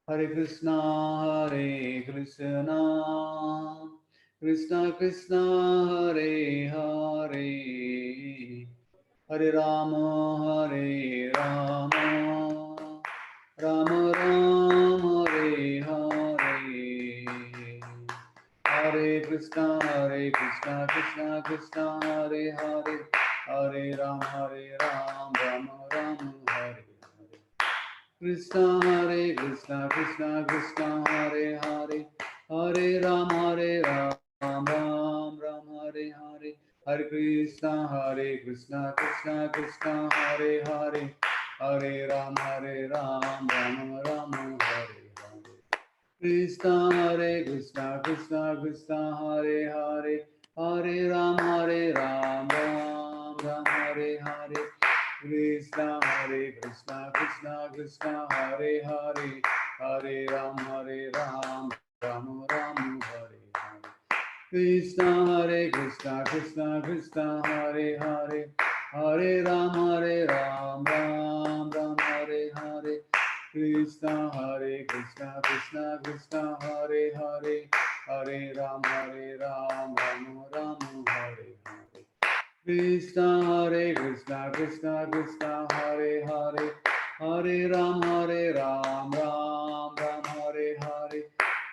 Hare Krishna, Hare Krishna, Krishna Krishna, Hare Hare, Hare Rama, Hare Rama, Rama Rama, Hare Hare. Hare Krishna, Krishna Krishna, Hare Hare, Hare Ram, Ram Hare Hare. Krishna, Krishna Krishna, Hare Hare, Hare Ram, Ram Hare Hare. Hare Krishna, Krishna Krishna, Hare Hare, Hare Ram, Ram Hare Hare. Krishna, Krishna Hare Hare, Hare Ram, Ram Hare Hare. Krishna, Krishna Hare Hare, Hare Ram, Ram Hare Hare. Krishna, Hare Hare, Hare Ram, Ram Hare Hare. Krishna, Hare Hare, Hare Ram, Ram Hare Hare. Krishna, Hare Hare, Hare Ram, Ram Hare Hare.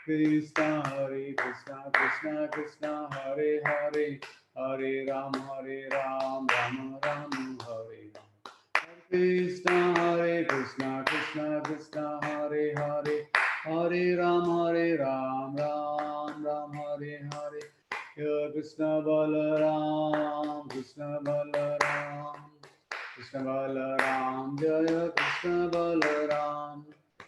Krishna, Hare Hare, Hare Ram, Ram Hare Hare. Krishna, Hare Hare, Hare Ram, Ram Hare Hare. Krishna Balaram, Krishna Balaram, Jaya Krishna Balaram,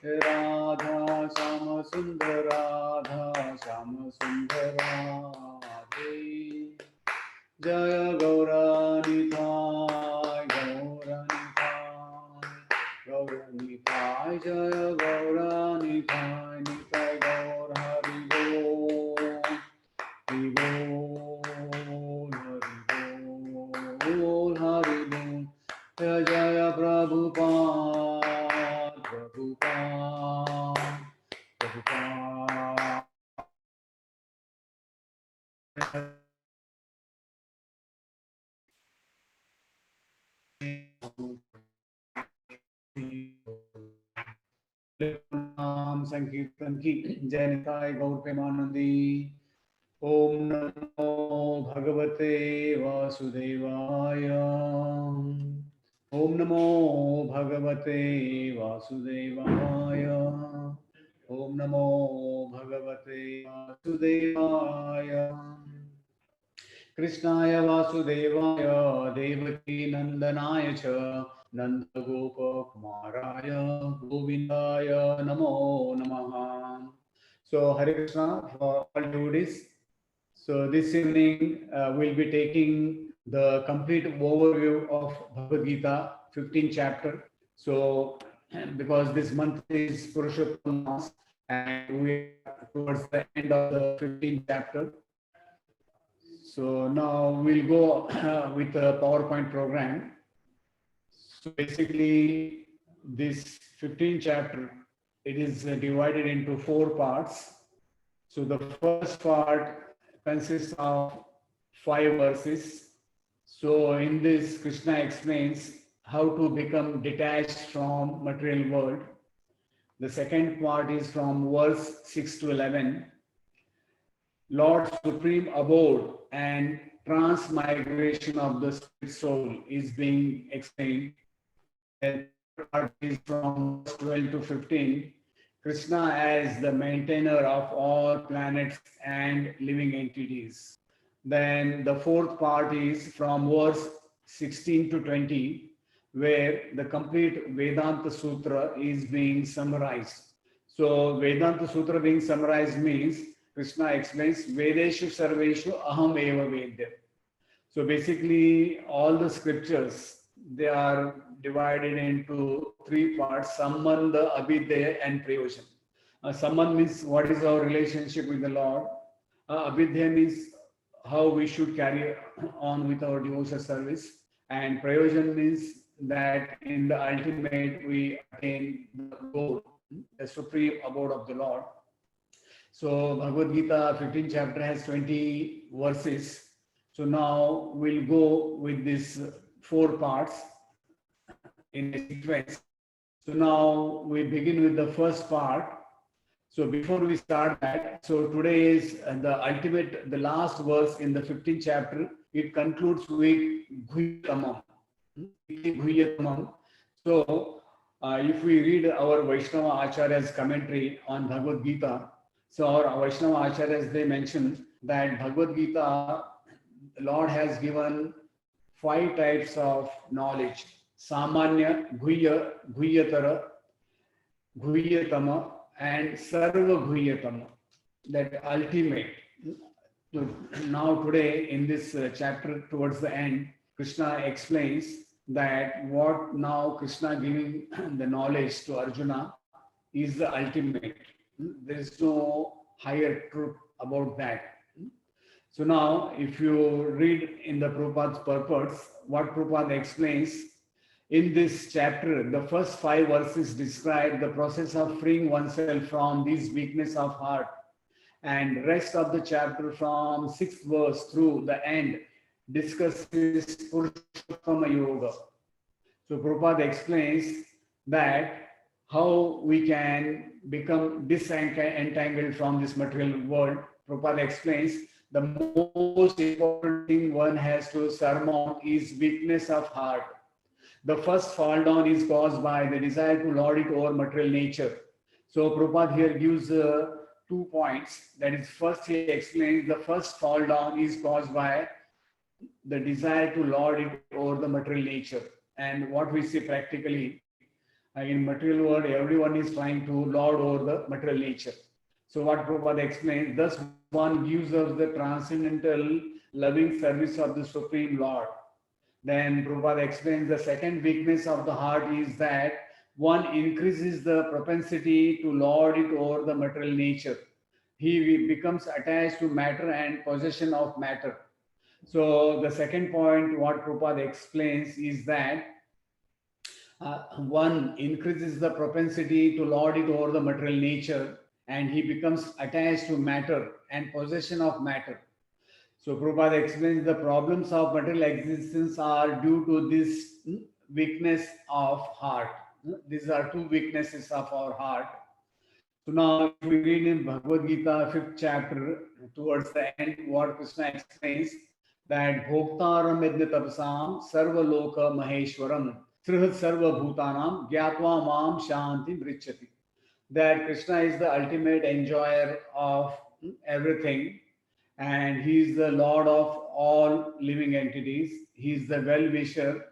Radha Shama Sundar, Radha Shama Sundar Radhe. Jaya Gauranitai, Gauranitai, Jaya Gauranitai, Nitai Gaur Hari Bol, Hari Bol, Hari Bol, Hari Bol. Jaya Jaya Prabhupada, Prabhupada, Prabhupada. नाम संकीर्तन की जय निताय गौर प्रेमानंदी। ओम नमो भगवते वासुदेवाय। ओम नमो भगवते वासुदेवाय। ओम नमो भगवते वासुदेवाय। कृष्णाय वासुदेवाय देवकी नंदनाय च नन्दगोपकुमाराय गोविन्दाय नमो नमः. So Hare Krishna for all devotees. So this evening we'll be taking the complete overview of Bhagavad Gita, 15th chapter. So because this month is Purushottam Mas and we are towards the end of the 15th chapter. So now we'll go with a PowerPoint program. So basically this 15th chapter, it is divided into 4 parts. So the first part consists of 5 verses. So in this, Krishna explains how to become detached from material world. The second part is from verse 6 to 11. Lord's supreme abode and transmigration of the spirit soul is being explained. Then third part is from verse 12 to 15. Krishna as the maintainer of all planets and living entities. Then the fourth part is from verse 16 to 20, where the complete Vedanta Sutra is being summarized. So Vedanta Sutra being summarized means Krishna explains Vedeshu Sarveshu Aham Eva Vedya. So basically all the scriptures, they are divided into 3 parts: Sambandha, Abhidheya and Prayojan. Sambandha means what is our relationship with the Lord. Abhidheya means how we should carry on with our devotional service. And Prayojan means that in the ultimate we attain the goal, the supreme abode of the Lord. So Bhagavad Gita 15th chapter has 20 verses. So now we'll go with these 4 parts in a sequence. So now we begin with the first part. So before we start that, so today is the last verse in the 15th chapter. It concludes with Guhyatamam. Guhyatamam. So if we read our Vaishnava Acharya's commentary on Bhagavad Gita, so our Vaishnava Acharyas, they mention that Bhagavad Gita, the Lord has given 5 types of knowledge: Samanya, Guhya, Guhyatara, Guhyatama, and Sarva Guhyatama, that ultimate. So now today in this chapter towards the end, Krishna explains that what now Krishna giving the knowledge to Arjuna is the ultimate. There is no higher truth about that. So now if you read in the Prabhupada's purports, what Prabhupada explains, in this chapter, the first 5 verses describe the process of freeing oneself from this weakness of heart, and rest of the chapter from 6th verse through the end discusses Purushottama Yoga. So Prabhupada explains that how we can become disentangled from this material world. Prabhupada explains the most important thing one has to surmount is weakness of heart. The first fall down is caused by the desire to lord it over material nature. So Prabhupada here gives 2 points. That is, first he explains the first fall down is caused by the desire to lord it over the material nature. And what we see practically in material world, everyone is trying to lord over the material nature. So what Prabhupada explains, thus one gives us the transcendental loving service of the Supreme Lord. Then Prabhupada explains the second weakness of the heart is that one increases the propensity to lord it over the material nature. He becomes attached to matter and possession of matter. So the second point, what Prabhupada explains is that one increases the propensity to lord it over the material nature, and he becomes attached to matter and possession of matter. So Prabhupada explains the problems of material existence are due to this weakness of heart. These are 2 weaknesses of our heart. So now if we read in Bhagavad Gita 5th chapter towards the end, what Krishna explains, that Bhoktaram Yajna Tapasam Sarva Loka Maheshwaram Trihat Sarva Bhutanam Gyatva Mam Shanti Vrichati. That Krishna is the ultimate enjoyer of everything, and he is the Lord of all living entities. He is the well-wisher,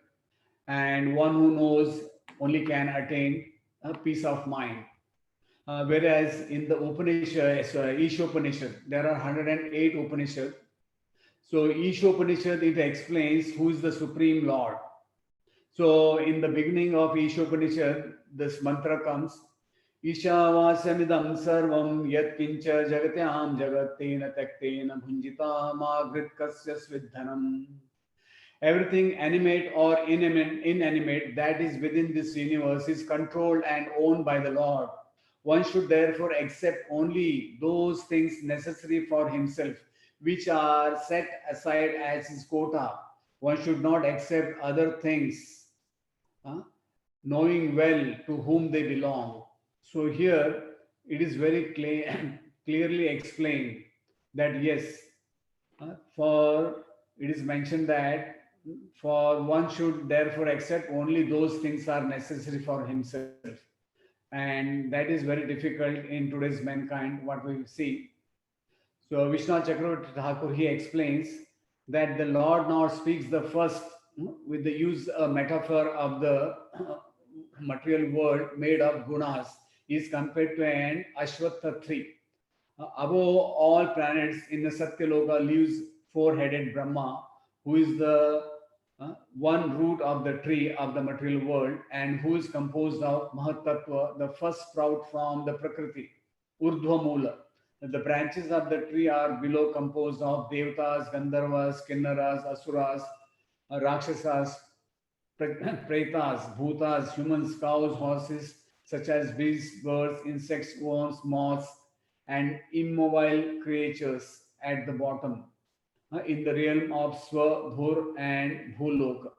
and one who knows only can attain a peace of mind. Whereas in the Upanishad, Ishopanishad, there are 108 Upanishads. So Ishopanishad, it explains who is the Supreme Lord. So in the beginning of Ishopanishad, this mantra comes, Ishavasyanidam sarvam yat kincha jagatyam jagatena taktena bhunjita magritkasya svidhanam. Everything animate or inanimate that is within this universe is controlled and owned by the Lord. One should therefore accept only those things necessary for himself, which are set aside as his quota. One should not accept other things, knowing well to whom they belong. So here it is very clearly explained that yes, for it is mentioned that for one should therefore accept only those things are necessary for himself. And that is very difficult in today's mankind, what we see. So Vishnu Chakravarti Thakur, he explains that the Lord now speaks the first with the use a metaphor of the material world made of gunas is compared to an Ashwatha tree. Above all planets in the Satyaloka lives 4-headed Brahma, who is the one root of the tree of the material world, and who is composed of Mahatattva, the first sprout from the Prakriti, Urdhva Mula. The branches of the tree are below composed of Devatas, Gandharvas, Kinnaras, Asuras, Rakshasas, Pretas, Bhutas, humans, cows, horses, such as bees, birds, insects, worms, moths, and immobile creatures at the bottom in the realm of Swa, Dhur, and Bhulok.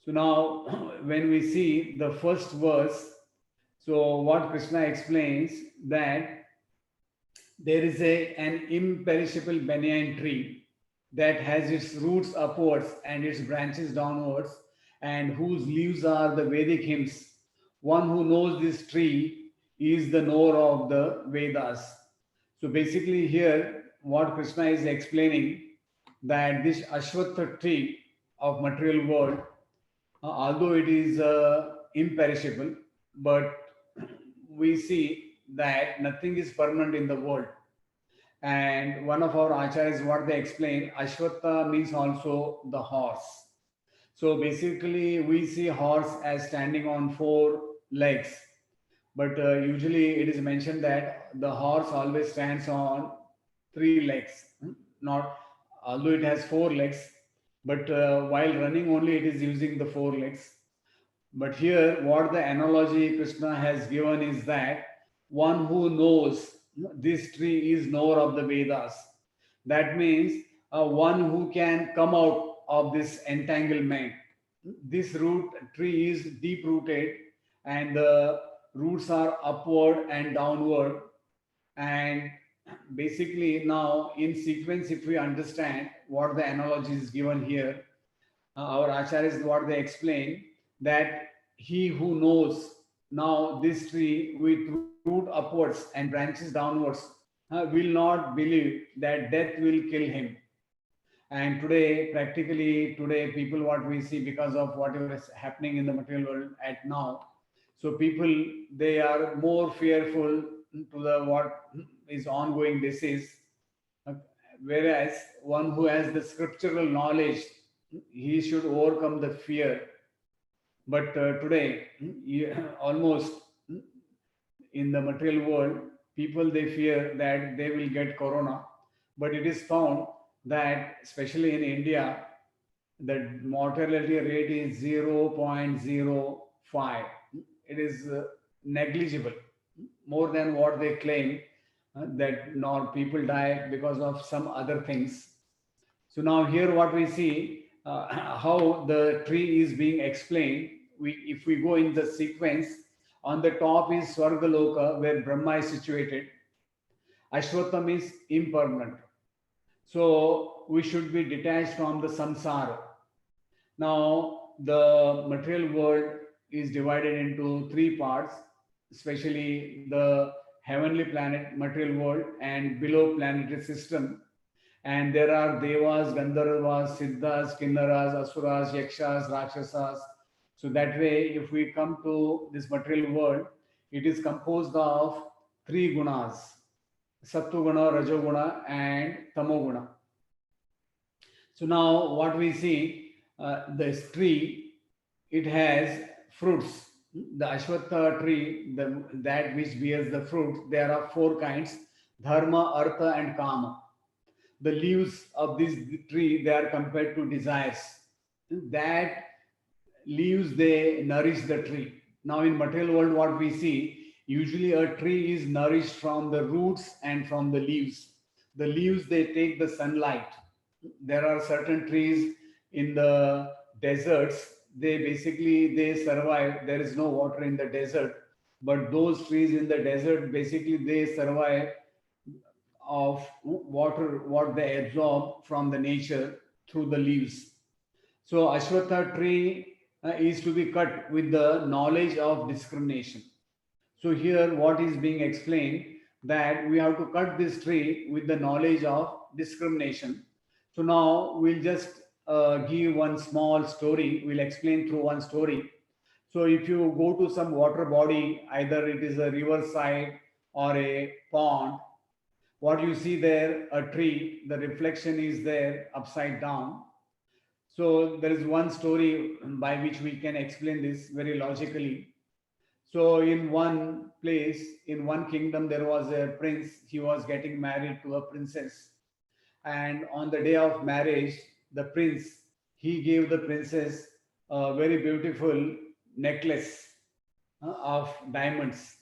So now, when we see the first verse, so what Krishna explains that there is an imperishable banyan tree that has its roots upwards and its branches downwards, and whose leaves are the Vedic hymns. One who knows this tree is the knower of the Vedas. So basically, here what Krishna is explaining that this Ashwatha tree of material world, although it is imperishable, but we see that nothing is permanent in the world. And one of our acharyas, what they explain, Ashwatha means also the horse. So basically, we see horse as standing on four legs, but usually it is mentioned that the horse always stands on three legs. Not although it has four legs, but while running only it is using the four legs. But here, what the analogy Krishna has given is that one who knows this tree is knower of the Vedas. That means one who can come out of this entanglement. This root tree is deep rooted, and the roots are upward and downward. And basically, now in sequence, if we understand what the analogy is given here, our acharyas, what they explain, that he who knows now this tree with root upwards and branches downwards will not believe that death will kill him. And today, practically today, people what we see because of whatever is happening in the material world at now, so people they are more fearful to the what is ongoing disease, whereas one who has the scriptural knowledge, he should overcome the fear. But today, almost in the material world, people they fear that they will get corona. But it is found that, especially in India, the mortality rate is 0.05. It is negligible, more than what they claim that nor people die because of some other things. So now here what we see how the tree is being explained. If we go in the sequence, on the top is Swargaloka where Brahma is situated. Ashwatam is impermanent. So we should be detached from the samsara. Now the material world is divided into three parts, especially the heavenly planet, material world, and below planetary system. And there are devas, gandharvas, siddhas, kinnaras, asuras, yakshas, rakshasas. So that way, if we come to this material world, it is composed of three gunas: sattva-guna, rajoguna, and tamoguna. So now what we see, this tree, it has fruits. The Ashwatha tree, that which bears the fruit, there are four kinds: dharma, artha, and kama. The leaves of this tree, they are compared to desires. That leaves, they nourish the tree. Now in material world, what we see, usually a tree is nourished from the roots and from the leaves. The leaves, they take the sunlight. There are certain trees in the deserts, they survive. There is no water in the desert, but those trees in the desert, basically they survive of water what they absorb from the nature through the leaves. So Ashwatha tree is to be cut with the knowledge of discrimination. So here what is being explained, that we have to cut this tree with the knowledge of discrimination. So now we'll just give one small story. We'll explain through one story. So if you go to some water body, either it is a riverside or a pond, what you see there, a tree, the reflection is there upside down. So there is one story by which we can explain this very logically. So in one place, in one kingdom, there was a prince. He was getting married to a princess. And on the day of marriage, the prince, he gave the princess a very beautiful necklace. of diamonds.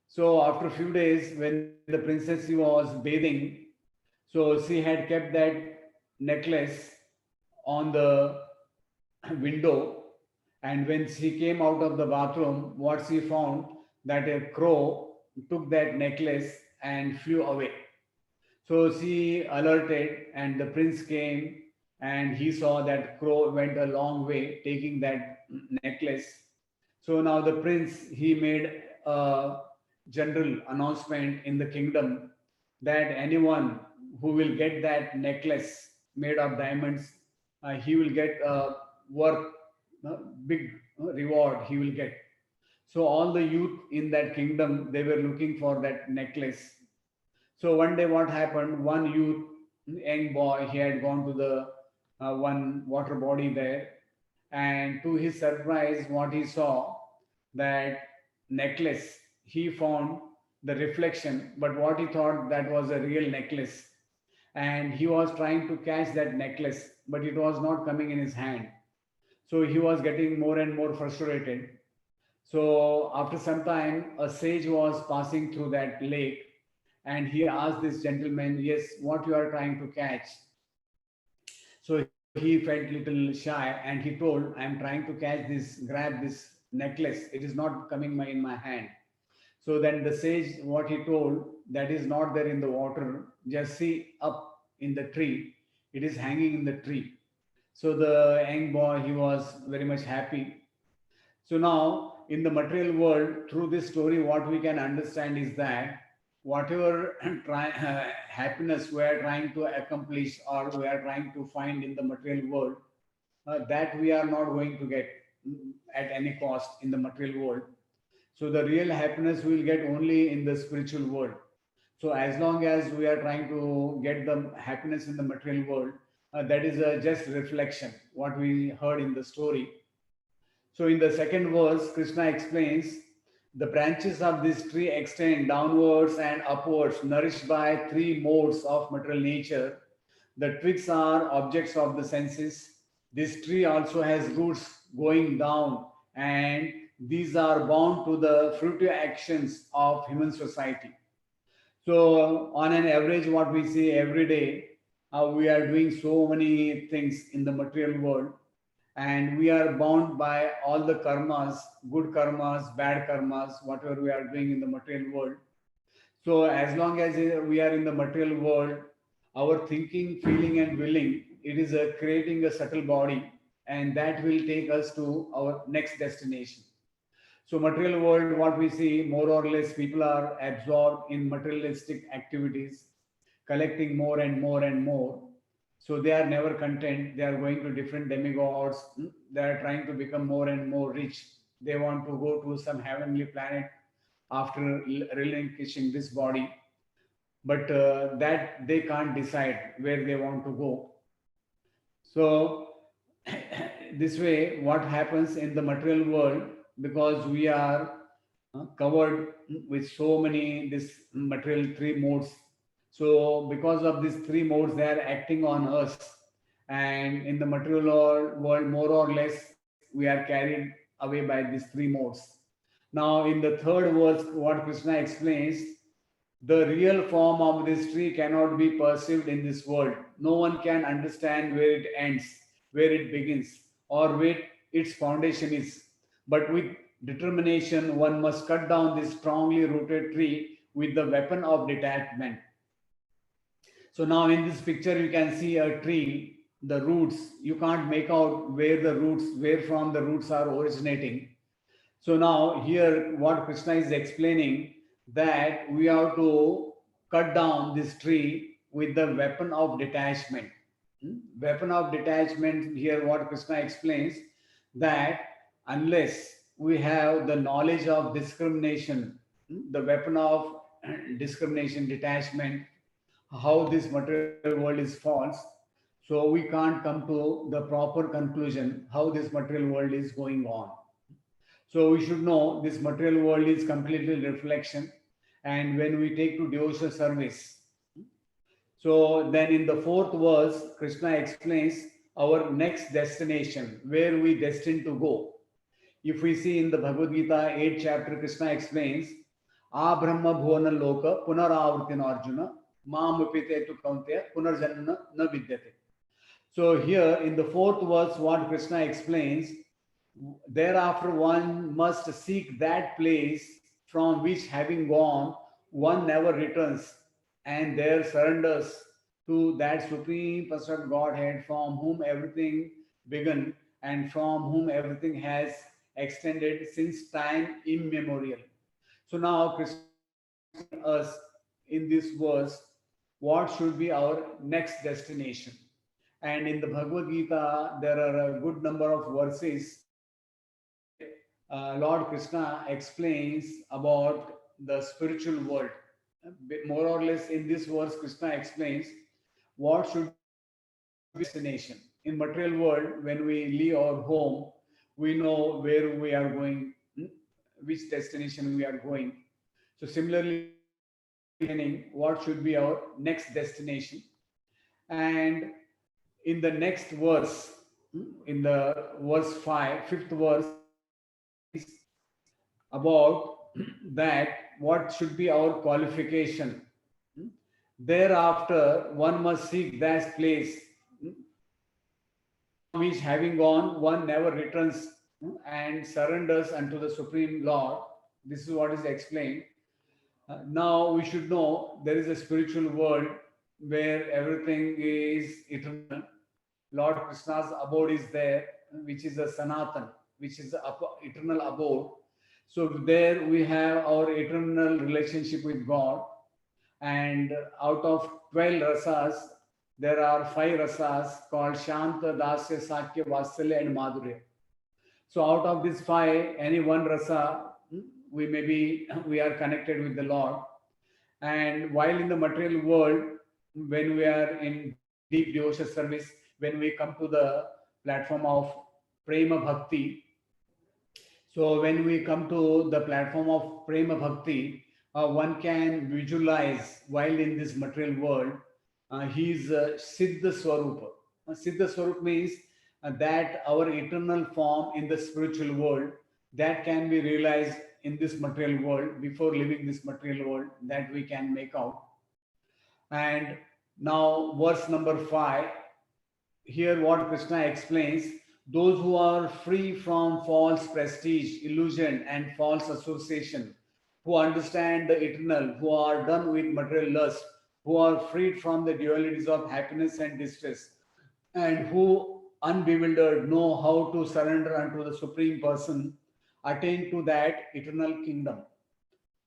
So after a few days, when the princess was bathing, so she had kept that necklace on the window, and when she came out of the bathroom, what she found that a crow took that necklace and flew away. So she alerted, and the prince came, and he saw that crow went a long way taking that necklace. So now the prince, he made a general announcement in the kingdom that anyone who will get that necklace made of diamonds, he will get worth big reward he will get. So all the youth in that kingdom, they were looking for that necklace. So one day, what happened? One youth, young boy, he had gone to the one water body there, and to his surprise, what he saw, that necklace. He found the reflection, but what he thought that was a real necklace, and he was trying to catch that necklace, but it was not coming in his hand. So he was getting more and more frustrated. So after some time, a sage was passing through that lake, and he asked this gentleman, "Yes, what you are trying to catch?" So he felt little shy, and he told, "I'm trying to catch this, grab this necklace. It is not coming in my hand." So then the sage, what he told, that is not there in the water. Just see up in the tree. It is hanging in the tree. So the young boy, he was very much happy. So now, in the material world, through this story, what we can understand is that whatever happiness we are trying to accomplish or we are trying to find in the material world, that we are not going to get at any cost in the material world. So the real happiness we will get only in the spiritual world. So as long as we are trying to get the happiness in the material world, that is a just reflection, what we heard in the story. So in the second verse, Krishna explains the branches of this tree extend downwards and upwards, nourished by three modes of material nature. The twigs are objects of the senses. This tree also has roots going down, and these are bound to the fruitive actions of human society. So, on an average, what we see every day, we are doing so many things in the material world, and we are bound by all the karmas, good karmas, bad karmas, whatever we are doing in the material world. So as long as we are in the material world, our thinking, feeling, and willing, it is creating a subtle body, and that will take us to our next destination. So material world, what we see, more or less, people are absorbed in materialistic activities, collecting more and more and more. So they are never content. They are going to different demigods. They are trying to become more and more rich. They want to go to some heavenly planet after relinquishing this body, but that they can't decide where they want to go. So this way, what happens in the material world, because we are covered with so many this material three modes. So because of these three modes, they are acting on us, and in the material world, more or less, we are carried away by these three modes. Now, in the third verse, what Krishna explains, the real form of this tree cannot be perceived in this world. No one can understand where it ends, where it begins, or where its foundation is. But with determination, one must cut down this strongly rooted tree with the weapon of detachment. So now in this picture, you can see a tree, the roots. You can't make out where from the roots are originating. So now here what Krishna is explaining, that we have to cut down this tree with the weapon of detachment. Weapon of detachment, here what Krishna explains, that unless we have the knowledge of discrimination, the weapon of discrimination, detachment, how this material world is false, so we can't come to the proper conclusion how this material world is going on. So we should know this material world is completely reflection. And when we take to devotional service, so then in the fourth verse, Krishna explains our next destination, where we destined to go. If we see in the Bhagavad Gita 8th chapter, Krishna explains, A Brahma Bhuvana Loka Punaravartina Arjuna Mam Upite tu Kaunteya Punarjanna na Vidyate. So here in the fourth verse, what Krishna explains, thereafter one must seek that place from which having gone, one never returns and there surrenders to that supreme person Godhead from whom everything began and from whom everything has extended since time immemorial. So now Krishna us in this verse what should be our next destination. And in the Bhagavad Gita, there are a good number of verses where Lord Krishna explains about the spiritual world. More or less, in this verse, Krishna explains what should be destination. In material world, when we leave our home, we know where we are going, which destination we are going. So similarly, what should be our next destination. And in the next verse, in the verse 5, fifth verse, about that what should be our qualification. Thereafter, one must seek that place which having gone, one never returns and surrenders unto the Supreme Lord. This is what is explained. Now we should know there is a spiritual world where everything is eternal. Lord Krishna's abode is there, which is a Sanatan, which is the eternal abode. So there we have our eternal relationship with God. And out of 12 rasas, there are 5 rasas called Shanta, Dasya, Sakya, Vatsalya, and Madhurya. So out of these 5, any one rasa, we are connected with the Lord. And while in the material world, when we are in deep devotional service, when we come to the platform of Prema Bhakti, so when we come to the platform of Prema Bhakti, one can visualize while in this material world, he is Siddha Swarupa. Siddha Swarup means that our eternal form in the spiritual world, that can be realized in this material world before leaving this material world, that we can make out. And now verse number 5, here what Krishna explains, those who are free from false prestige, illusion and false association, who understand the eternal, who are done with material lust, who are freed from the dualities of happiness and distress, and who unbewildered know how to surrender unto the Supreme Person, attain to that eternal kingdom.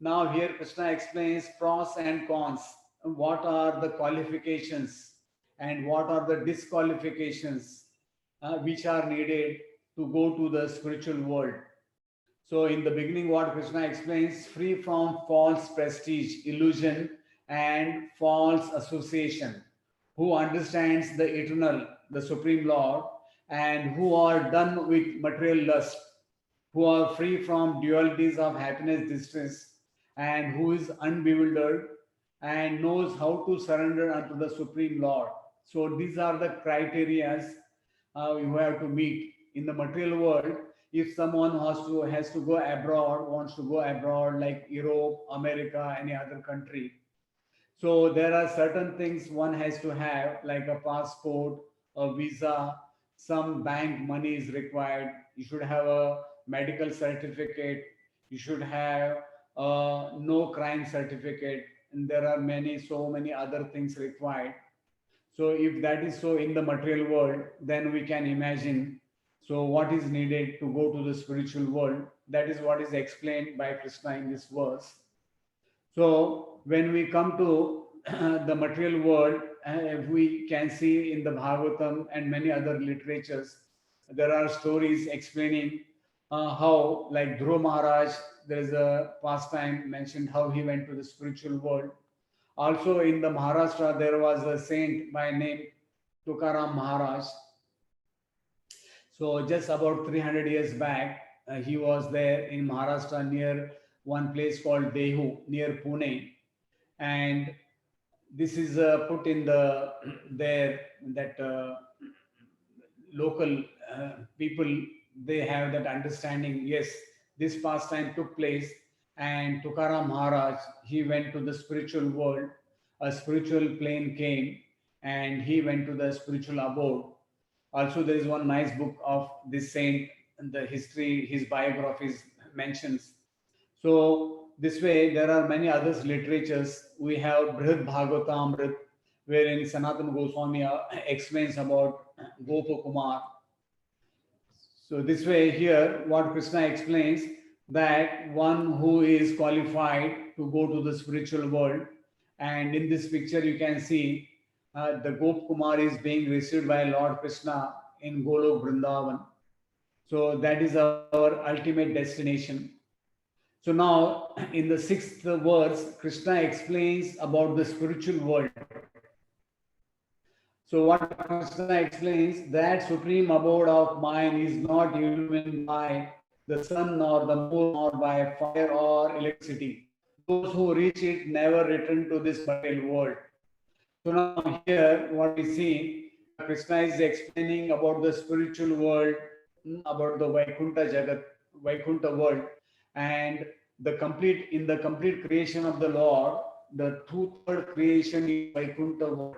Now here Krishna explains pros and cons. What are the qualifications and what are the disqualifications which are needed to go to the spiritual world. So in the beginning, what Krishna explains, free from false prestige, illusion, and false association, who understands the eternal, the Supreme Lord, and who are done with material lust, who are free from dualities of happiness, distress, and who is unbewildered and knows how to surrender unto the Supreme Lord. So these are the criterias you have to meet in the material world. If someone has to go abroad, wants to go abroad like Europe, America, any other country, so there are certain things one has to have, like a passport, a visa, some bank money is required. You should have a medical certificate. You should have a no crime certificate. And there are so many other things required. So if that is so in the material world, then we can imagine. So what is needed to go to the spiritual world? That is what is explained by Krishna in this verse. So when we come to the material world, we can see in the Bhagavatam and many other literatures, there are stories explaining how, like Dhruva Maharaj, there is a pastime mentioned how he went to the spiritual world. Also in the Maharashtra, there was a saint by name Tukaram Maharaj. So just about 300 years back, he was there in Maharashtra near one place called Dehu, near Pune. And this is put in there that local people, they have that understanding. Yes, this pastime took place, and Tukaram Maharaj, he went to the spiritual world. A spiritual plane came, and he went to the spiritual abode. Also, there is one nice book of this saint, the history, his biographies mentions. So this way, there are many others literatures. We have Brihad Bhagavatamrit, wherein Sanatana Goswami explains about Gopakumar. So this way here, what Krishna explains, that one who is qualified to go to the spiritual world, and in this picture you can see the Gop Kumar is being received by Lord Krishna in Golok Vrindavan. So that is our ultimate destination. So now in the sixth verse, Krishna explains about the spiritual world. So what Krishna explains, that supreme abode of mine is not illumined by the sun nor the moon nor by fire or electricity. Those who reach it never return to this material world. So now here what we see, Krishna is explaining about the spiritual world, about the Vaikuntha Jagat, Vaikuntha world, and the complete creation of the Lord, the two-third creation is Vaikuntha world.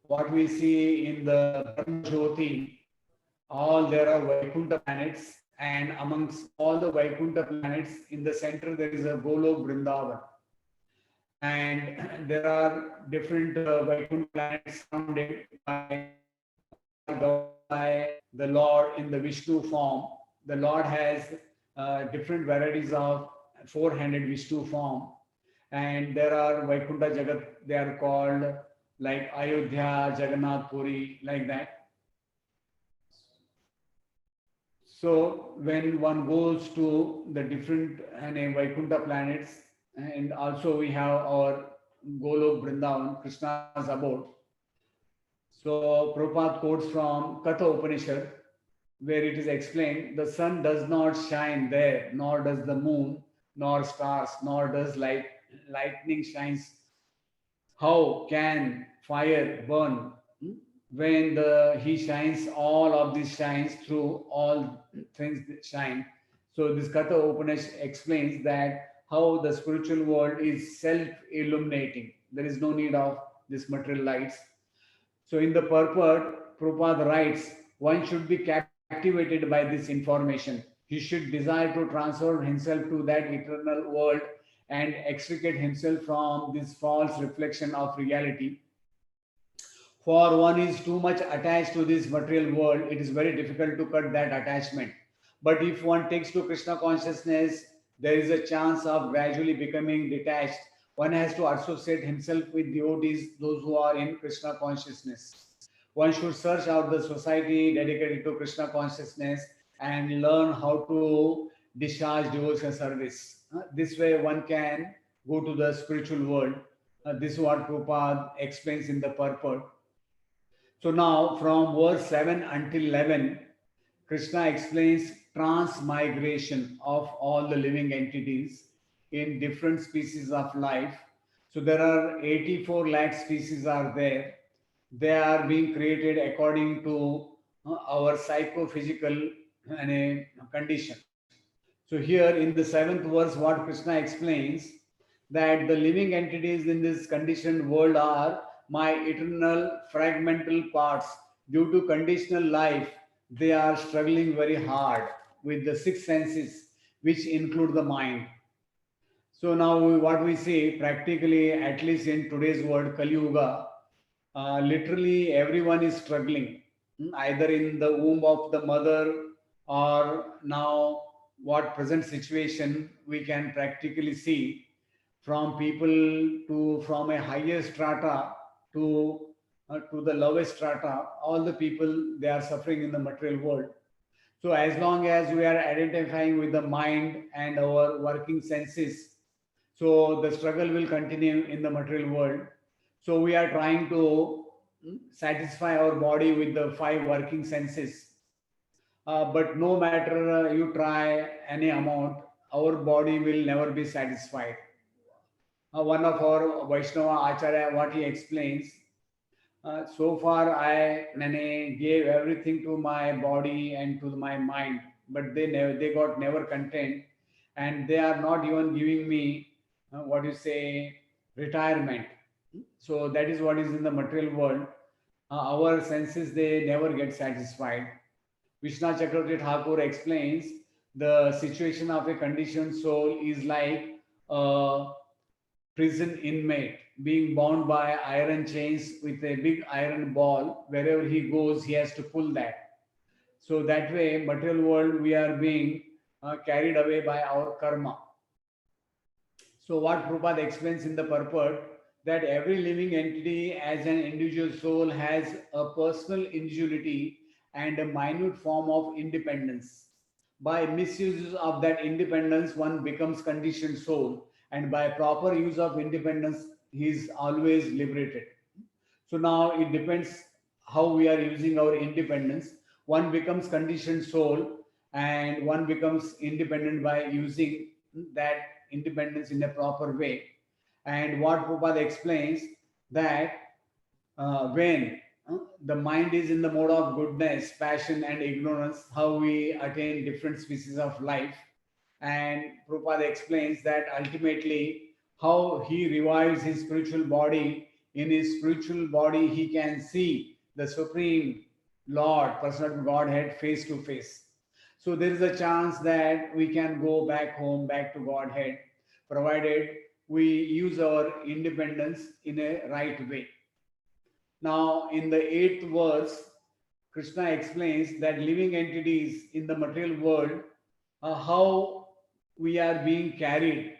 What we see in the Brahma Jyoti, all there are Vaikuntha planets, and amongst all the Vaikuntha planets, in the center there is a Golok Vrindavan. And there are different Vaikuntha planets surrounded by the Lord in the Vishnu form. The Lord has different varieties of four-handed Vishnu form. And there are Vaikuntha Jagat, they are called like Ayodhya, Jagannath Puri, like that. So when one goes to the different Vaikuntha planets, and also we have our Golok Vrindavan, Krishna's abode. So Prabhupada quotes from Katha Upanishad, where it is explained, the sun does not shine there, nor does the moon, nor stars, nor does lightning shines. How can fire burn? When he shines, all of these shines through all things that shine. So this Katha Upanishad explains that how the spiritual world is self-illuminating. There is no need of this material lights. So in the purport, Prabhupada writes, one should be captivated by this information. He should desire to transform himself to that eternal world and extricate himself from this false reflection of reality. For one is too much attached to this material world, it is very difficult to cut that attachment. But if one takes to Krishna consciousness, there is a chance of gradually becoming detached. One has to associate himself with devotees, those who are in Krishna consciousness. One should search out the society dedicated to Krishna consciousness and learn how to discharge devotional service. This way one can go to the spiritual world. This is what Prabhupada explains in the purport. So now from verse 7 until 11, Krishna explains transmigration of all the living entities in different species of life. So there are 84 lakh species are there. They are being created according to our psychophysical condition. So here in the seventh verse, what Krishna explains, that the living entities in this conditioned world are my eternal fragmental parts. Due to conditional life, they are struggling very hard with the six senses, which include the mind. So now what we see practically, at least in today's world, Kali Yuga, literally everyone is struggling, either in the womb of the mother, or now what present situation we can practically see, from people to from a higher strata to the lowest strata, all the people, they are suffering in the material world. So as long as we are identifying with the mind and our working senses, so the struggle will continue in the material world. So we are trying to satisfy our body with the five working senses. But no matter you try any amount, our body will never be satisfied. One of our Vaishnava Acharya, what he explains, So far, I gave everything to my body and to my mind, but they got never content, and they are not even giving me what you say retirement. So that is what is in the material world. Our senses they never get satisfied. Vishnu Chakravarti Thakur explains the situation of a conditioned soul is like a prison inmate being bound by iron chains with a big iron ball. Wherever he goes, he has to pull that. So that way, material world, we are being carried away by our karma. So what Prabhupada explains in the purport that every living entity as an individual soul has a personal individuality and a minute form of independence. By misuse of that independence, one becomes conditioned soul, and by proper use of independence, he is always liberated. So now it depends how we are using our independence. One becomes conditioned soul, and one becomes independent by using that independence in a proper way. And what Prabhupada explains that when the mind is in the mode of goodness, passion, and ignorance, how we attain different species of life. And Prabhupada explains that ultimately how he revives his spiritual body. In his spiritual body, he can see the Supreme Lord, Personal Godhead, face to face. So there is a chance that we can go back home, back to Godhead, provided we use our independence in a right way. Now, in the eighth verse, Krishna explains that living entities in the material world, how we are being carried.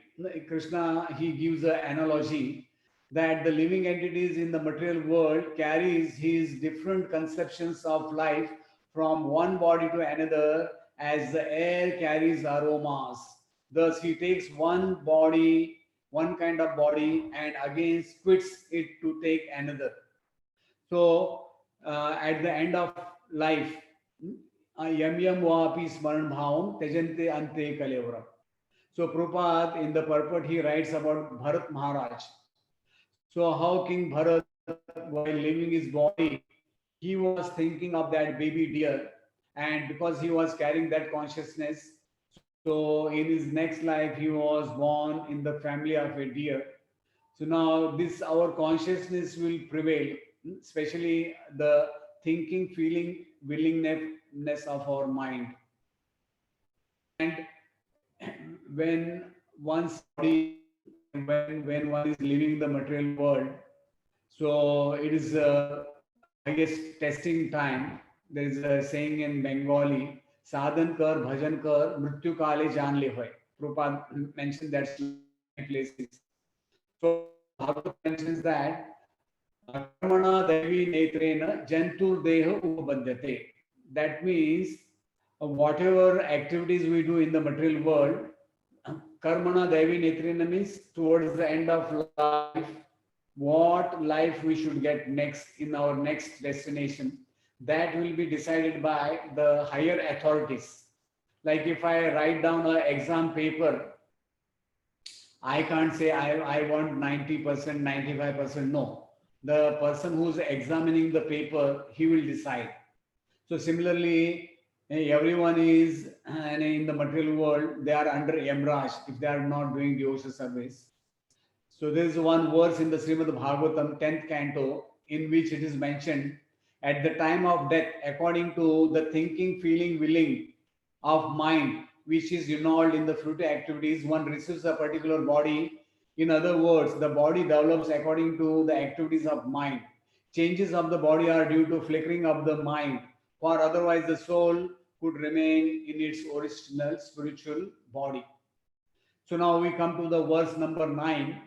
Krishna, he gives an analogy that the living entities in the material world carries his different conceptions of life from one body to another as the air carries aromas. Thus, he takes one body, one kind of body, and again quits it to take another. So at the end of life, yam yam vapi smaran bhavam tejante ante kalevram. So Prabhupada in the purport he writes about Bharat Maharaj. So how King Bharat while leaving his body, he was thinking of that baby deer, and because he was carrying that consciousness, so in his next life he was born in the family of a deer. So now this our consciousness will prevail, especially the thinking, feeling, willingness of our mind. And when one's body, when one is leaving the material world, so it is I guess testing time. There is a saying in Bengali, sadhan kar, bhajan kar, mrityu kale jaan le hoy. Prabhupada mentioned that slogan in many places. So Bhagavatam mentions that karmana devi netrena jantur deha upabadhyate. That means whatever activities we do in the material world, karmana devi netrena means towards the end of life, what life we should get next in our next destination, that will be decided by the higher authorities. Like if I write down an exam paper, I can't say I want 90%, 95%. No. The person who's examining the paper, he will decide. So similarly, everyone is in the material world, they are under Yamraj if they are not doing devotional service. So there is one verse in the Srimad Bhagavatam, 10th canto, in which it is mentioned, at the time of death, according to the thinking, feeling, willing of mind, which is involved in the fruitive activities, one receives a particular body. In other words, the body develops according to the activities of mind. Changes of the body are due to flickering of the mind, for otherwise the soul could remain in its original spiritual body. So now we come to the verse number 9.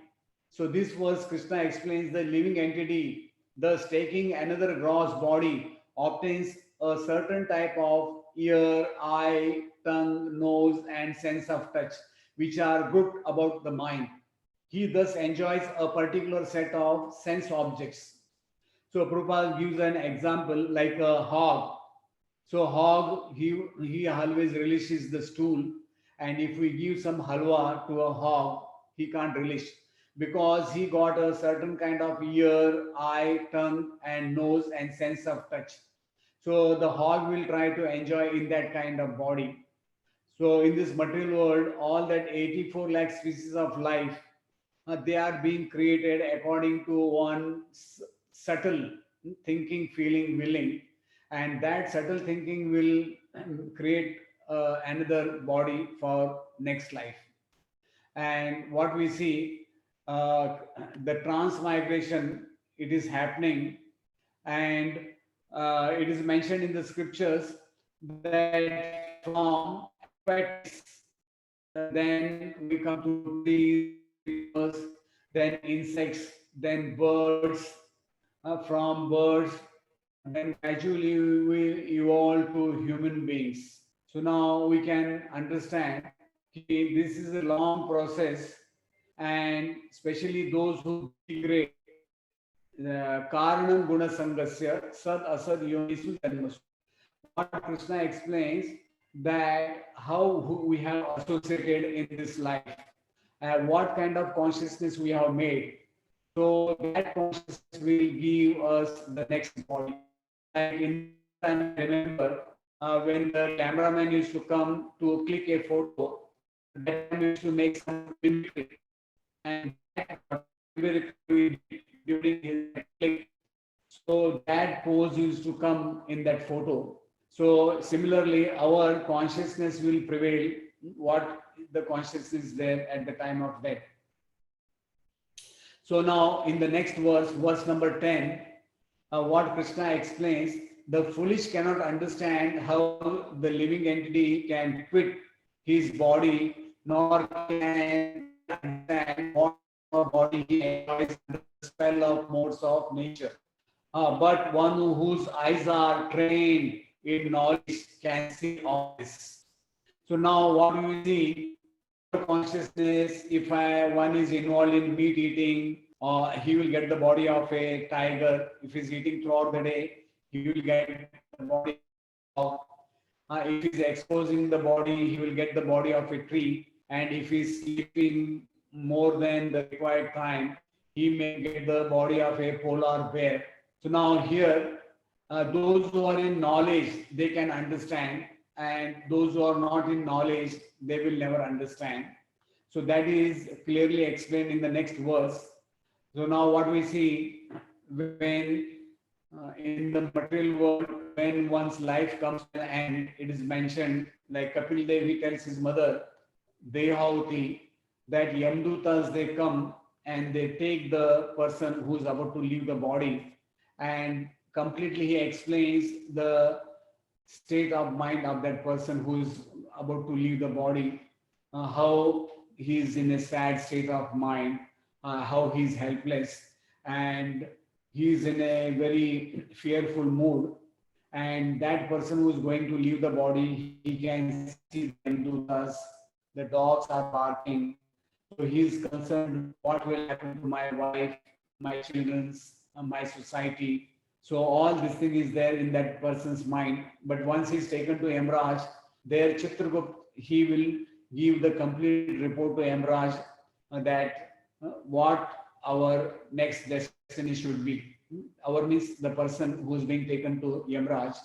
So this verse, Krishna explains the living entity, thus taking another gross body, obtains a certain type of ear, eye, tongue, nose, and sense of touch, which are good about the mind. He thus enjoys a particular set of sense objects. So Prabhupada gives an example like a hog. So hog, he always relishes the stool, and if we give some halwa to a hog, he can't relish. because he got a certain kind of ear, eye, tongue, and nose and sense of touch. So the hog will try to enjoy in that kind of body. So in this material world, all that 84 lakh species of life, they are being created according to one subtle thinking, feeling, willing, and that subtle thinking will create another body for next life. And what we see, uh, the transmigration, it is happening, and it is mentioned in the scriptures that from aquatics, then we come to trees, creepers, then insects, then birds, from birds, then gradually we evolve to human beings. So now we can understand this is a long process, and especially those who degrade, karanam guna sangasya sad asad yonisu janmasu. What Krishna explains, that how we have associated in this life, what kind of consciousness we have made. So that consciousness will give us the next body. Like in the old time, I remember when the cameraman used to come to click a photo, that time we used to make some mimicry, and that mimicry during his click. So that pose used to come in that photo. So similarly, our consciousness will prevail. What the consciousness there at the time of death. So now in the next verse, verse number 10, what Krishna explains, the foolish cannot understand how the living entity can quit his body, nor can understand what body he enjoys under the spell of modes of nature. But one whose eyes are trained in knowledge can see all this. So now what do we see? Our consciousness, if one is involved in meat eating, he will get the body of a tiger. If he's eating throughout the day, he will get the body of, if he's exposing the body, he will get the body of a tree. And if he's sleeping more than the required time, he may get the body of a polar bear. So now here, those who are in knowledge, they can understand, and those who are not in knowledge, they will never understand. So that is clearly explained in the next verse. So now what we see, when in the material world, when one's life comes to an end, it is mentioned, like Kapil Dev, he tells his mother, Dehavati, that Yamdutas, they come and they take the person who is about to leave the body, and completely he explains the state of mind of that person who is about to leave the body, how he is in a sad state of mind, how he is helpless, and he is in a very fearful mood. And that person who is going to leave the body, he can see them do thus. The dogs are barking. So he is concerned, what will happen to my wife, my children, my society. So all this thing is there in that person's mind. But once he is taken to Yamraj, there Chitragupt, he will give the complete report to Yamraj that what our next destiny should be. Our means the person who is being taken to Yamraj.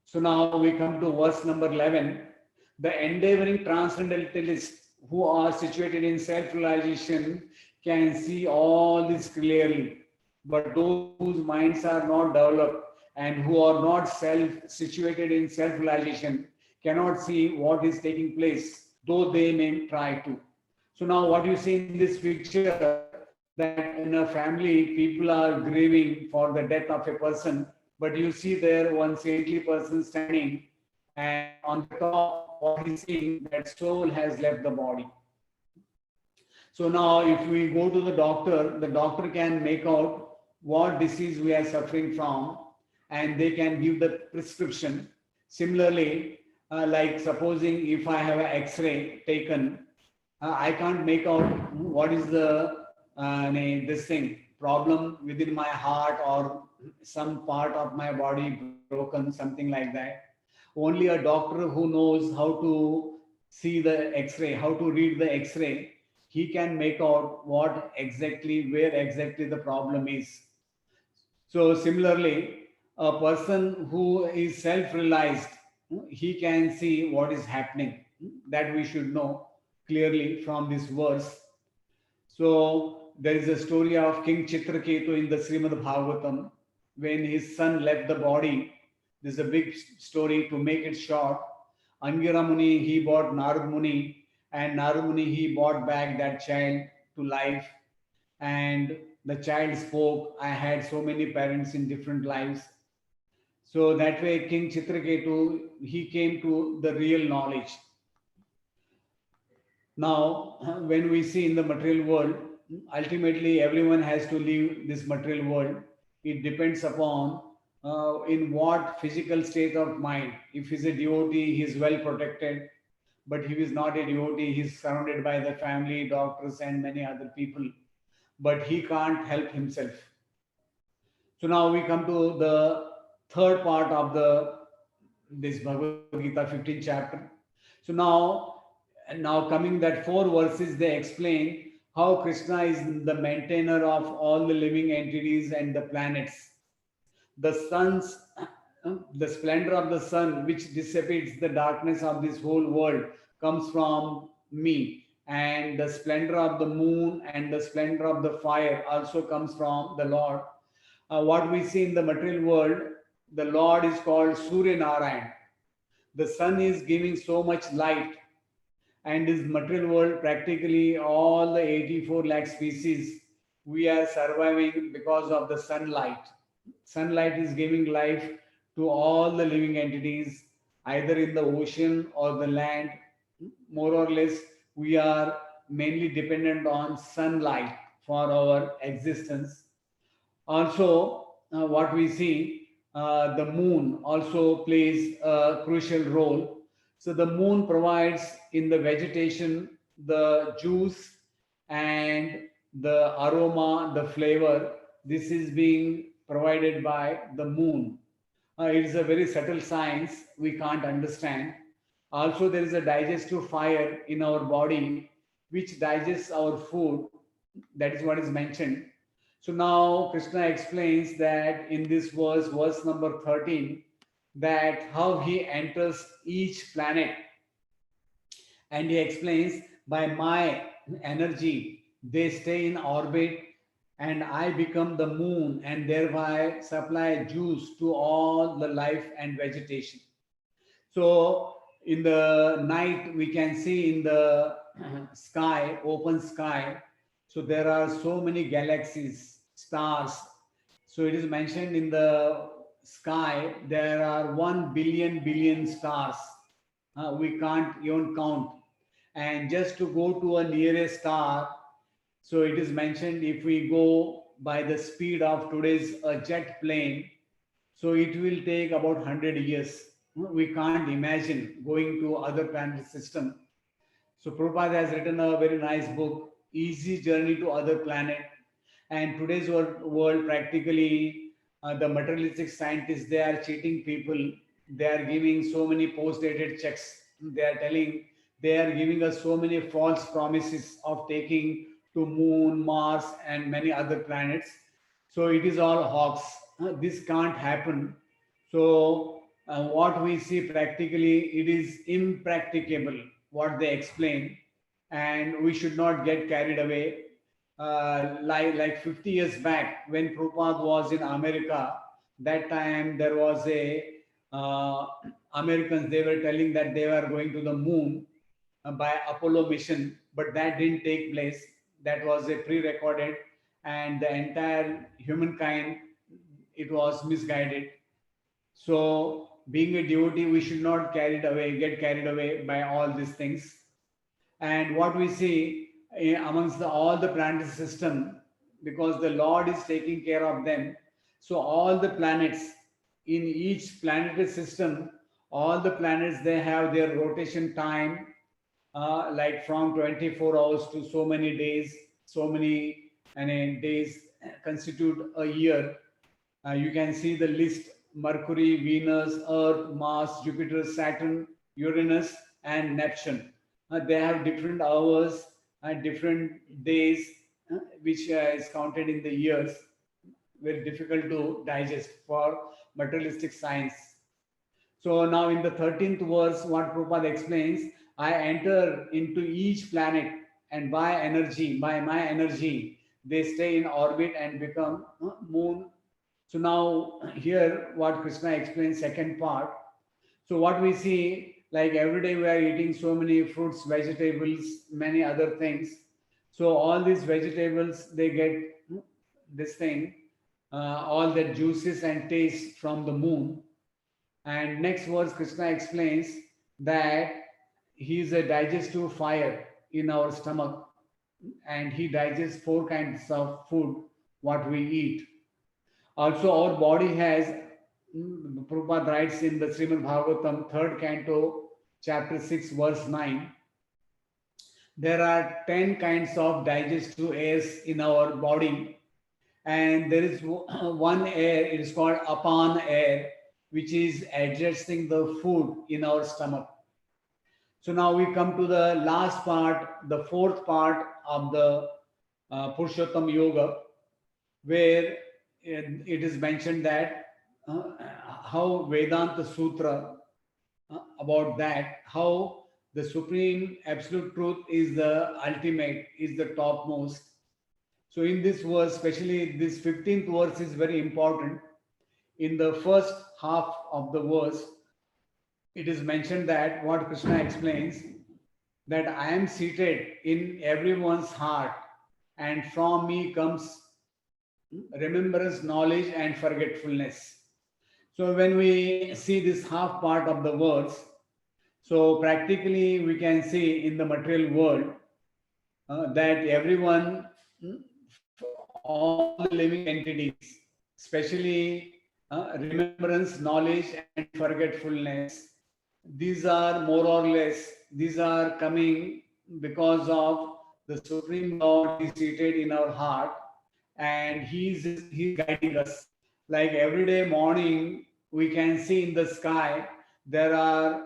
So now we come to verse number 11. The endeavoring transcendentalists who are situated in self-realization can see all this clearly. But those whose minds are not developed and who are not situated in self-realization cannot see what is taking place, though they may try to. So now what you see in this picture, that in a family, people are grieving for the death of a person, but you see there one saintly person standing, and on the top, what he's seeing, that soul has left the body. So now if we go to the doctor can make out what disease we are suffering from, and they can give the prescription. Similarly, like supposing if I have an X-ray taken, I can't make out what is the this thing problem within my heart or some part of my body broken, something like that. Only a doctor who knows how to see the X-ray, how to read the X-ray, he can make out what exactly, where exactly the problem is. So similarly, a person who is self-realized, he can see what is happening. That we should know clearly from this verse. So there is a story of King Chitraketu in the Srimad Bhagavatam when his son left the body. This is a big story. To make it short, Angira Muni, he brought Narad Muni, and Narad Muni, he brought back that child to life. And the child spoke, I had so many parents in different lives. So that way, King Chitraketu, he came to the real knowledge. Now, when we see in the material world, ultimately everyone has to leave this material world. It depends upon in what physical state of mind. If he's a devotee, he's well protected. But if he's not a devotee, he's surrounded by the family, doctors, and many other people. But he can't help himself. So now we come to the third part of this Bhagavad Gita 15th chapter. So now coming that four verses, they explain how Krishna is the maintainer of all the living entities and the planets. The sun's the splendor of the sun, which dissipates the darkness of this whole world, comes from me. And the splendor of the moon and the splendor of the fire also comes from the Lord. What we see in the material world, the Lord is called Surya Narayan. The sun is giving so much light, and this material world, practically all the 84 lakh species, we are surviving because of the sunlight. Sunlight is giving life to all the living entities, either in the ocean or the land. More or less, we are mainly dependent on sunlight for our existence. Also, what we see, the moon also plays a crucial role. So the moon provides in the vegetation the juice and the aroma, the flavor. This is being provided by the moon. It is a very subtle science we can't understand. Also, there is a digestive fire in our body which digests our food. That is what is mentioned. So now Krishna explains that in this verse number 13, that how he enters each planet, and he explains, by my energy they stay in orbit, and I become the moon and thereby supply juice to all the life and vegetation. So in the night we can see in the sky, open sky, so there are so many galaxies, stars. So it is mentioned in the sky there are 1 billion stars. We can't even count. And just to go to a nearest star, so it is mentioned if we go by the speed of today's jet plane, so it will take about 100 years. We can't imagine going to other planet system. So Prabhupada has written a very nice book, Easy Journey to Other Planet. And today's world practically, the materialistic scientists, they are cheating people. They are giving so many post-dated checks. They are telling, they are giving us so many false promises of taking to moon, Mars, and many other planets. So it is all hoax. This can't happen. So what we see practically, it is impracticable what they explain, and we should not get carried away. Like 50 years back when Prabhupada was in America, that time there was a Americans, they were telling that they were going to the moon by Apollo mission, but that didn't take place. That was a pre-recorded, and the entire humankind, it was misguided. So being a devotee, we should not get carried away by all these things. And what we see amongst all the planet system, because the Lord is taking care of them, so all the planets in each planetary system, all the planets, they have their rotation time, like from 24 hours to so many days, so many days constitute a year. You can see the list: Mercury, Venus, Earth, Mars, Jupiter, Saturn, Uranus, and Neptune. They have different hours, different days, which is counted in the years, very difficult to digest for materialistic science. So now in the 13th verse, what Prabhupada explains, I enter into each planet and by my energy, they stay in orbit and become moon. So now here what Krishna explains, second part. So what we see, like every day we are eating so many fruits, vegetables, many other things. So all these vegetables, they get this thing, all the juices and taste from the moon. And next verse, Krishna explains that he is a digestive fire in our stomach, and he digests four kinds of food what we eat. Also, our body has, Prabhupada writes in the Srimad Bhagavatam, third canto, chapter 6, verse 9, there are 10 kinds of digestive airs in our body, and there is one air, it is called apan air, which is adjusting the food in our stomach. So now we come to the last part, the fourth part of the Purushottam Yoga, where it is mentioned that how Vedanta Sutra about that, how the supreme absolute truth is the ultimate, is the topmost. So in this verse, especially this 15th verse is very important. In the first half of the verse, it is mentioned that what Krishna explains, that I am seated in everyone's heart, and from me comes remembrance, knowledge, and forgetfulness. So when we see this half part of the verse, so practically we can see in the material world that everyone, all the living entities, especially remembrance, knowledge, and forgetfulness, these are more or less, these are coming because of the Supreme Lord is seated in our heart, and he's guiding us. Like every day morning, we can see in the sky, there are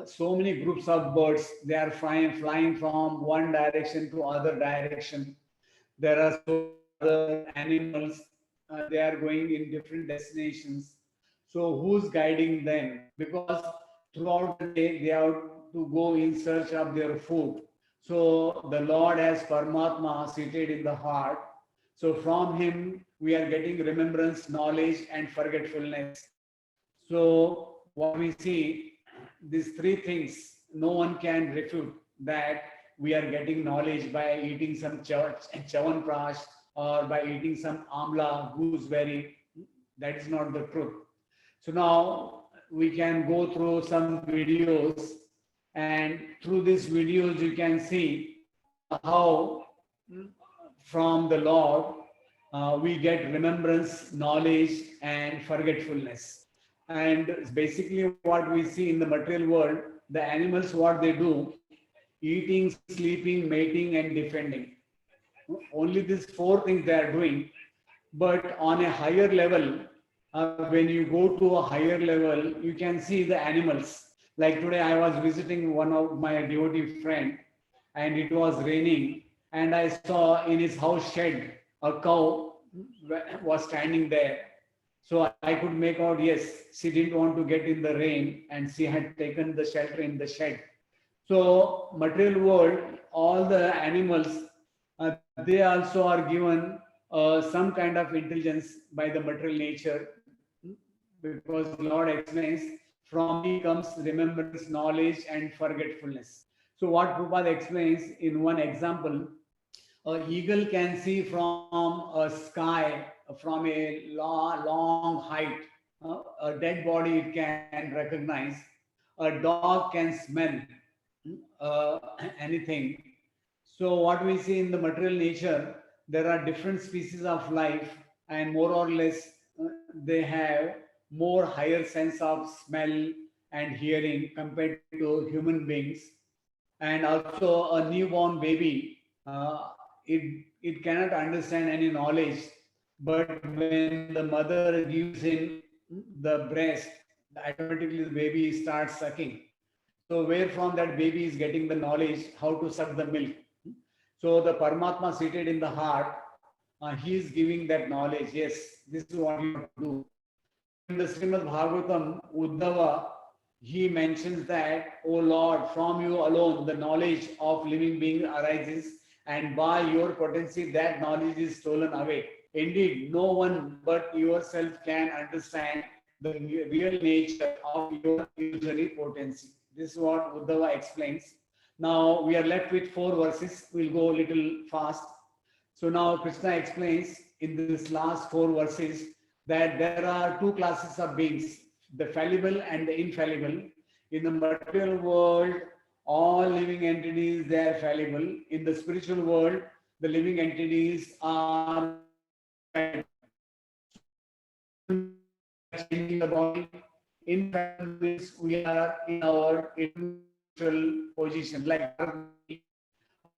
so many groups of birds. They are flying from one direction to other direction. There are so many other animals. They are going in different destinations. So who's guiding them? Because throughout the day they have to go in search of their food. So the Lord has Paramatma seated in the heart. So from him we are getting remembrance, knowledge, and forgetfulness. So what we see, these three things, no one can refute that we are getting knowledge by eating some chawanprash or by eating some amla, gooseberry. That is not the truth. So now we can go through some videos, and through these videos you can see how from the Lord we get remembrance, knowledge, and forgetfulness. And basically what we see in the material world, the animals, what they do, eating, sleeping, mating, and defending. Only these four things they are doing. But on a higher level, when you go to a higher level, you can see the animals. Like today, I was visiting one of my devotee friend, and it was raining, and I saw in his house shed a cow was standing there. So I could make out, yes, she didn't want to get in the rain, and she had taken the shelter in the shed. So material world, all the animals, they also are given some kind of intelligence by the material nature, because Lord explains, from me comes remembrance, knowledge, and forgetfulness. So what Prabhupada explains in one example, an eagle can see from a sky, from a long height. A dead body it can recognize. A dog can smell uh, anything. So what we see in the material nature, there are different species of life, and more or less they have more higher sense of smell and hearing compared to human beings. And also a newborn baby, it cannot understand any knowledge, but when the mother gives him the breast, automatically the baby starts sucking. So where from that baby is getting the knowledge how to suck the milk. So the Paramatma seated in the heart, he is giving that knowledge. Yes, this is what you have to do. In the Srimad Bhagavatam, Uddhava, he mentions that, O Lord, from you alone the knowledge of living being arises, and by your potency that knowledge is stolen away. Indeed, no one but yourself can understand the real nature of your illusory potency. This is what Uddhava explains. Now we are left with 4 verses. We'll go a little fast. So now Krishna explains in this last 4 verses that there are 2 classes of beings, the fallible and the infallible. In the material world, all living entities, they are fallible. In the spiritual world, the living entities are changing the body. Infallible means we are in our individual position, like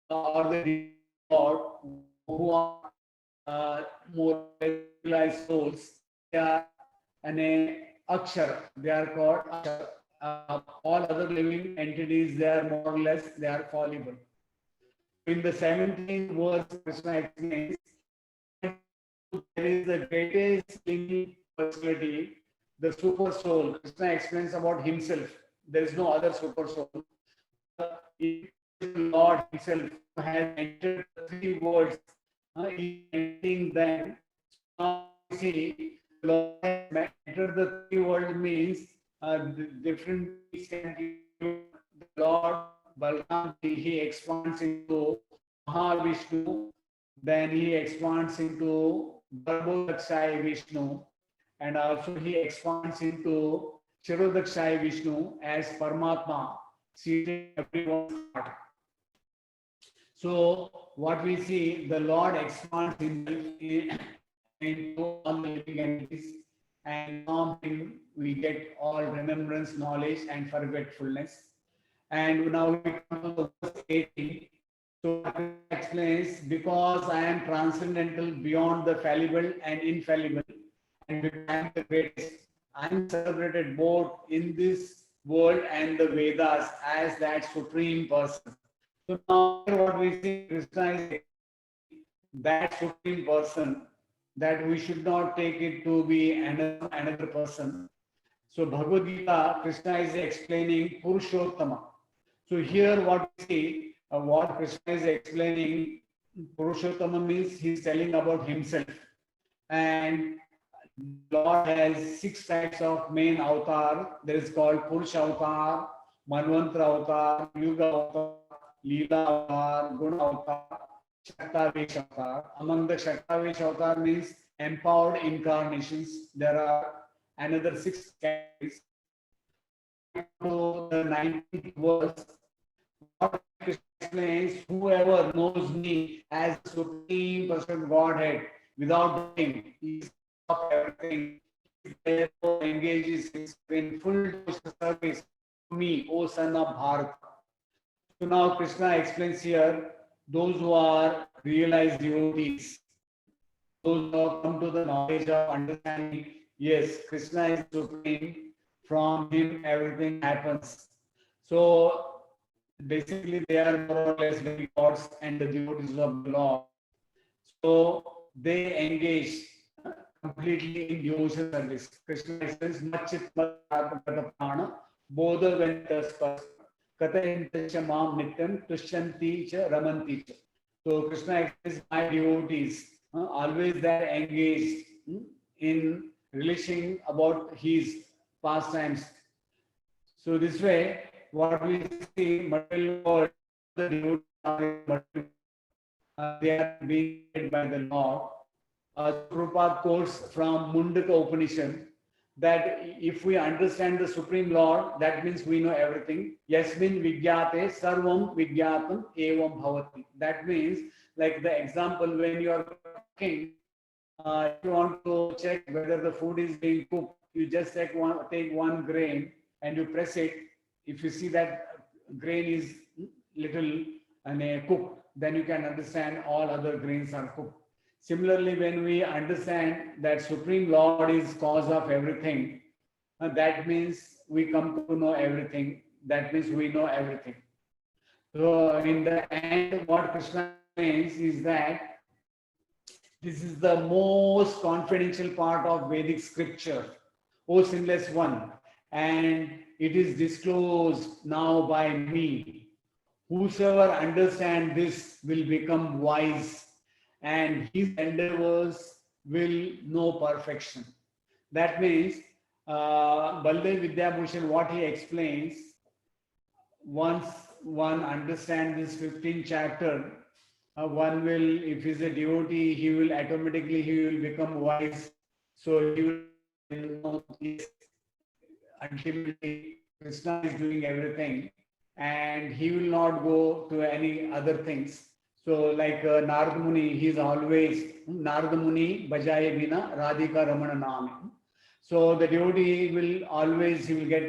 or the God who are more realized souls. They are an akshara. They are called akshara. All other living entities, they are more or less, they are fallible. In the 17th verse, Krishna explains there is the greatest living personality, the super soul. Krishna explains about himself. There is no other super soul. Lord himself has entered the 3 worlds. Entering them. Now, see, the Lord has entered the 3 worlds means different the Lord Balram, he expands into Mahavishnu, then he expands into Garbhodakshaya Vishnu, and also he expands into Chirodakshaya Vishnu as Paramatma, seated in everyone's heart. So what we see, the Lord expands himself into all the living entities, and from him we get all remembrance, knowledge, and forgetfulness. And now we come to the verse 18. So it explains, because I am transcendental beyond the fallible and infallible, and because I am the greatest, I am celebrated both in this world and the Vedas as that supreme person. So now what we see, Krishna is that supreme person, that we should not take it to be another person. So Bhagavad Gita, Krishna is explaining Purushottama. So here what we see, what Krishna is explaining, Purushottama means he's telling about himself. And Lord has 6 types of main avatar. There is called Purusha avatar, Manvantra avatar, Yuga avatar, Leela avatar, Guna avatar, Shaktavesh avatar. Among the Shaktavesh avatar means empowered incarnations. There are another 6 categories. To the 19th verse, what Krishna explains, whoever knows me as Supreme Person Godhead without doing, he is of everything, therefore engages in full service to me, O son of Bharata. So now Krishna explains here, those who are realized devotees, those who have come to the knowledge of understanding, yes, Krishna is supreme, from him everything happens. So basically they are more or less demigods and the devotees of the Lord. So they engage completely in devotion service. Krishna says, Machit Prana, Bodha Ventas Katayantasya Mam Nityam Tushyanti Cha Ramanti Cha. So Krishna says, my devotees, always they are engaged in relishing about his pastimes. So this way, what we see, material world, the devotees are they are being led by the Lord. Prabhupada quotes from Mundaka Upanishad that if we understand the Supreme Lord, that means we know everything. Yasmin vidyate sarvam vidyatam evam bhavati. That means, like the example, when you are cooking, if you want to check whether the food is being cooked, you just take one grain and you press it. If you see that grain is little cooked, then you can understand all other grains are cooked. Similarly, when we understand that Supreme Lord is cause of everything, that means we come to know everything. That means we know everything. So in the end, what Krishna explains is that this is the most confidential part of Vedic scripture, O sinless one, and it is disclosed now by me. Whosoever understands this will become wise, and his endeavors will know perfection. That means, Baldev Vidyabhushan, what he explains, once one understands this 15th chapter, one will, if he's a devotee, he will automatically, he will become wise. So he will know, yes, ultimately Krishna is doing everything, and he will not go to any other things. So like Narad Muni, he is always Narad Muni Bajaye Bina Radhika Ramana Nami. So the devotee will always, he will get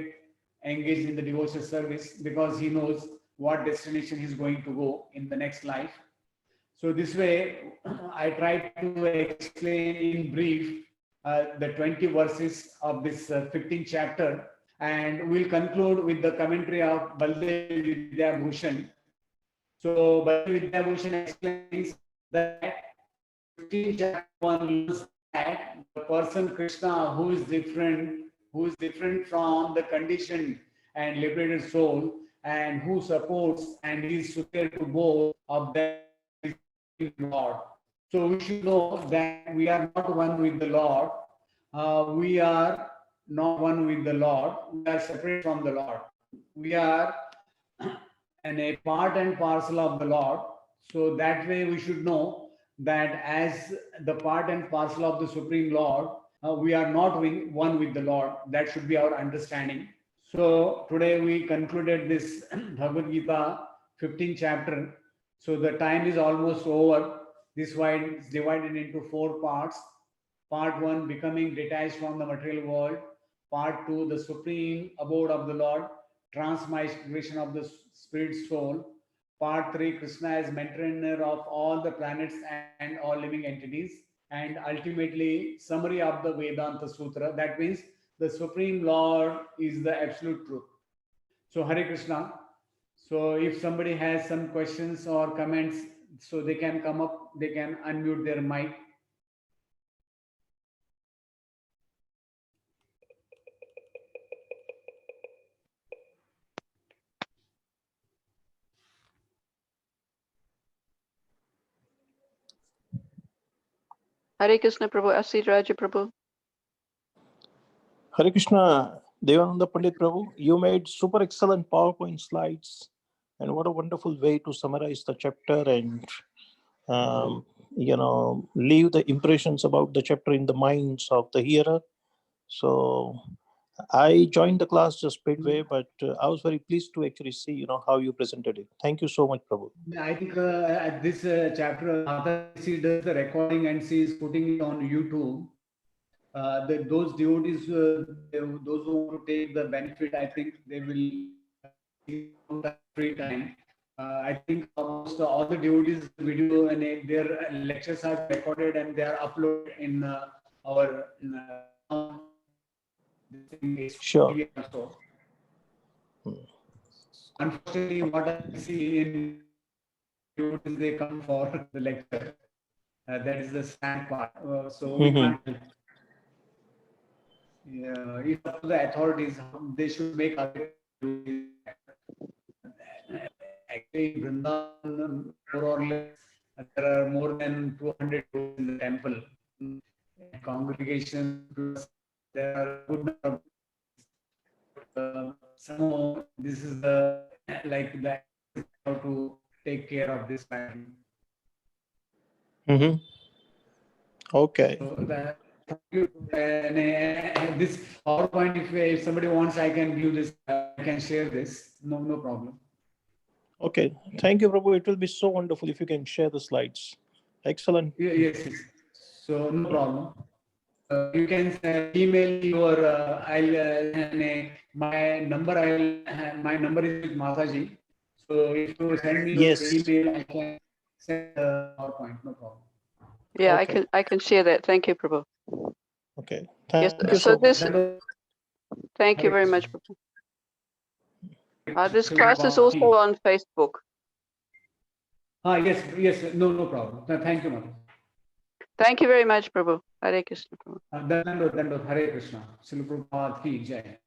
engaged in the devotional service because he knows what destination he is going to go in the next life. So this way, I tried to explain in brief the 20 verses of this 15th chapter, and we'll conclude with the commentary of Baldev Vidyabhushan. So Baldev Vidyabhushan explains that 15th chapter 1 learns that the person Krishna who is different from the conditioned and liberated soul, and who supports and is superior to both of them, Lord. So we should know that we are not one with the Lord. We are not one with the Lord. We are separate from the Lord. We are a part and parcel of the Lord. So that way we should know that as the part and parcel of the Supreme Lord, we are not one with the Lord. That should be our understanding. So today we concluded this Bhagavad Gita 15th chapter. So the time is almost over. This is divided into 4 parts. Part 1, becoming detached from the material world. Part 2, the supreme abode of the Lord, transmigration of the spirit soul. Part 3, Krishna as maintainer of all the planets and all living entities. And ultimately, summary of the Vedanta Sutra. That means the Supreme Lord is the absolute truth. So Hare Krishna. So if somebody has some questions or comments, so they can come up, they can unmute their mic. Hare Krishna Prabhu, Asid Raja Prabhu. Hare Krishna, Devananda Pandit Prabhu, you made super excellent PowerPoint slides, and what a wonderful way to summarize the chapter and leave the impressions about the chapter in the minds of the hearer. So I joined the class just midway, but I was very pleased to actually see how you presented it. Thank you so much, Prabhu. I think at this chapter, she does the recording and she is putting it on YouTube. Those devotees, those who want to take the benefit, I think they will free time. I think almost all the devotees video and their lectures are recorded and they are uploaded in our Sure. Also. Unfortunately, what I see in devotees, they come for the lecture. That is the sad part. So we can't. It's up to the authorities. They should make actually Vrindavan, more or less, there are more than 200 in the temple. Congregation, there are good somehow this is the how to take care of this matter. Okay. So this PowerPoint, if somebody wants, I can view this. I can share this. No problem. Okay. Thank you, Prabhu. It will be so wonderful if you can share the slides. Excellent. Yes. So no problem. You can email your. My number is with Mataji. So if you send me your email, I can send the PowerPoint. No problem. Yeah, okay. I can share that. Thank you, Prabhu. Okay. Yes, Thank you so much. Thank you very much, Prabhu. This class is also on Facebook. Yes, no problem. Thank you, Mother. Thank you very much, Prabhu. Hare Krishna, Prabhu. Dandot, Hare Krishna. Srila Prabhupada ki jai.